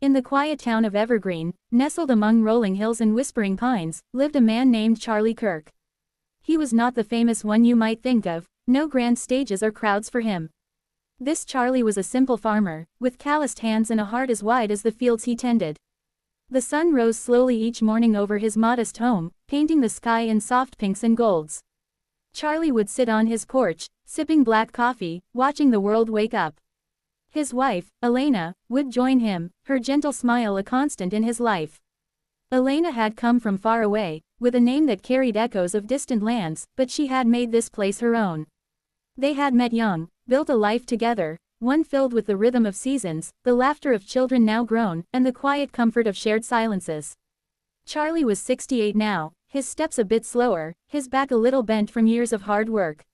In the quiet town of Evergreen, nestled among rolling hills and whispering pines, lived a man named Charlie Kirk. He was not the famous one you might think of, no grand stages or crowds for him. This Charlie was a simple farmer, with calloused hands and a heart as wide as the fields he tended. The sun rose slowly each morning over his modest home, painting the sky in soft pinks and golds. Charlie would sit on his porch, sipping black coffee, watching the world wake up. His wife, Elena, would join him, her gentle smile a constant in his life. Elena had come from far away, with a name that carried echoes of distant lands, but she had made this place her own. They had met young, built a life together, one filled with the rhythm of seasons, the laughter of children now grown, and the quiet comfort of shared silences. Charlie was 68 now, his steps a bit slower, his back a little bent from years of hard work.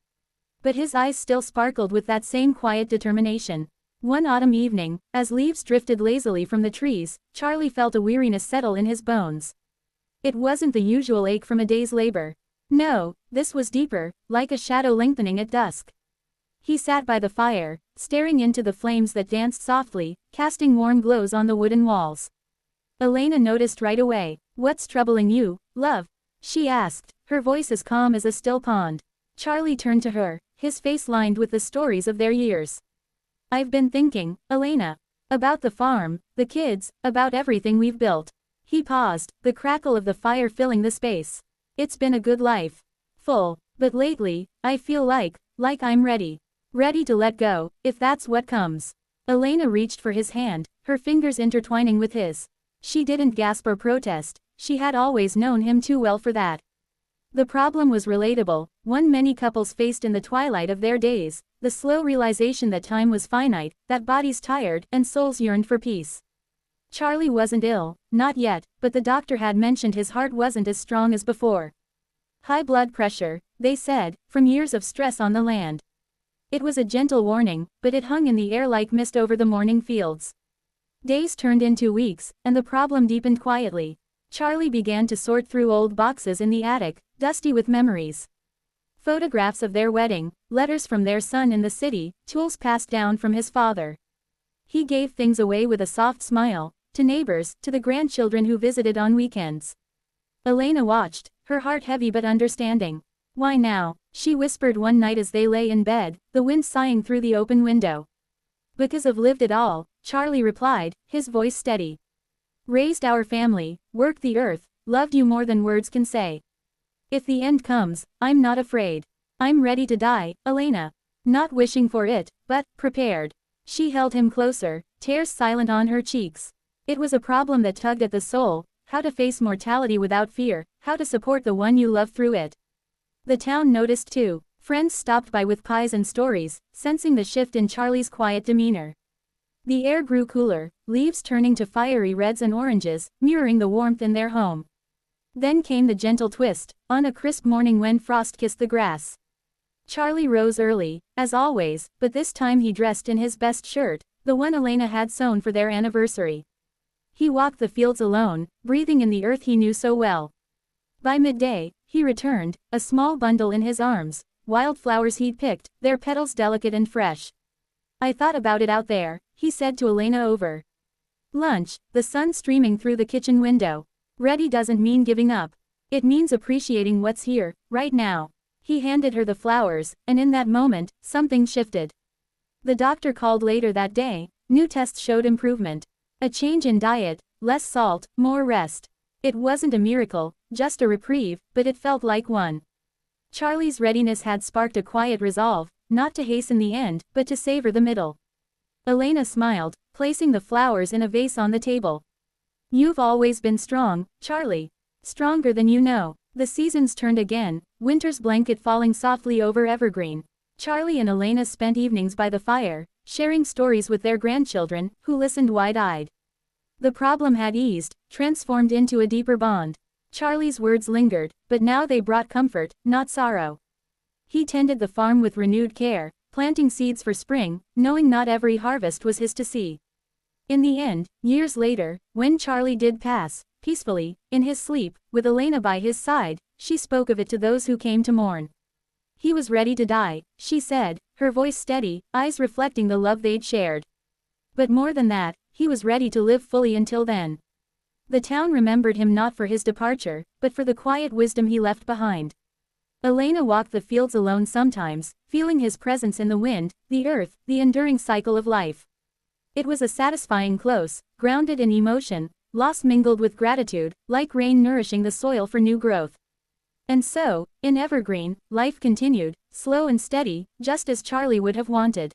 But his eyes still sparkled with that same quiet determination. One autumn evening, as leaves drifted lazily from the trees, Charlie felt a weariness settle in his bones. It wasn't the usual ache from a day's labor. No, this was deeper, like a shadow lengthening at dusk. He sat by the fire, staring into the flames that danced softly, casting warm glows on the wooden walls. Elena noticed right away. "What's troubling you, love?" she asked, her voice as calm as a still pond. Charlie turned to her, his face lined with the stories of their years. "I've been thinking, Elena. About the farm, the kids, about everything we've built." He paused, the crackle of the fire filling the space. "It's been a good life. Full, but lately, I feel like I'm ready. Ready to let go, if that's what comes." Elena reached for his hand, her fingers intertwining with his. She didn't gasp or protest, she had always known him too well for that. The problem was relatable, one many couples faced in the twilight of their days, the slow realization that time was finite, that bodies tired, and souls yearned for peace. Charlie wasn't ill, not yet, but the doctor had mentioned his heart wasn't as strong as before. High blood pressure, they said, from years of stress on the land. It was a gentle warning, but it hung in the air like mist over the morning fields. Days turned into weeks, and the problem deepened quietly. Charlie began to sort through old boxes in the attic, dusty with memories. Photographs of their wedding, letters from their son in the city, tools passed down from his father. He gave things away with a soft smile, to neighbors, to the grandchildren who visited on weekends. Elena watched, her heart heavy but understanding. "Why now?" she whispered one night as they lay in bed, the wind sighing through the open window. "Because I've lived it all," Charlie replied, his voice steady. "Raised our family, worked the earth, loved you more than words can say. If the end comes, I'm not afraid. I'm ready to die, Elena. Not wishing for it, but prepared." She held him closer, tears silent on her cheeks. It was a problem that tugged at the soul, how to face mortality without fear, how to support the one you love through it. The town noticed too. Friends stopped by with pies and stories, sensing the shift in Charlie's quiet demeanor. The air grew cooler, leaves turning to fiery reds and oranges, mirroring the warmth in their home. Then came the gentle twist, on a crisp morning when frost kissed the grass. Charlie rose early, as always, but this time he dressed in his best shirt, the one Elena had sewn for their anniversary. He walked the fields alone, breathing in the earth he knew so well. By midday, he returned, a small bundle in his arms, wildflowers he'd picked, their petals delicate and fresh. "I thought about it out there," he said to Elena over lunch, the sun streaming through the kitchen window. "Ready doesn't mean giving up. It means appreciating what's here, right now." He handed her the flowers, and in that moment, something shifted. The doctor called later that day. New tests showed improvement. A change in diet, less salt, more rest. It wasn't a miracle, just a reprieve, but it felt like one. Charlie's readiness had sparked a quiet resolve, not to hasten the end, but to savor the middle. Elena smiled, placing the flowers in a vase on the table. "You've always been strong, Charlie. Stronger than you know." The seasons turned again, winter's blanket falling softly over Evergreen. Charlie and Elena spent evenings by the fire, sharing stories with their grandchildren, who listened wide-eyed. The problem had eased, transformed into a deeper bond. Charlie's words lingered, but now they brought comfort, not sorrow. He tended the farm with renewed care, planting seeds for spring, knowing not every harvest was his to see. In the end, years later, when Charlie did pass, peacefully, in his sleep, with Elena by his side, she spoke of it to those who came to mourn. "He was ready to die," she said, her voice steady, eyes reflecting the love they'd shared. "But more than that, he was ready to live fully until then. The town remembered him not for his departure, but for the quiet wisdom he left behind. Elena walked the fields alone sometimes, feeling his presence in the wind, the earth, the enduring cycle of life. It was a satisfying close, grounded in emotion, loss mingled with gratitude, like rain nourishing the soil for new growth. And so, in Evergreen, life continued, slow and steady, just as Charlie would have wanted.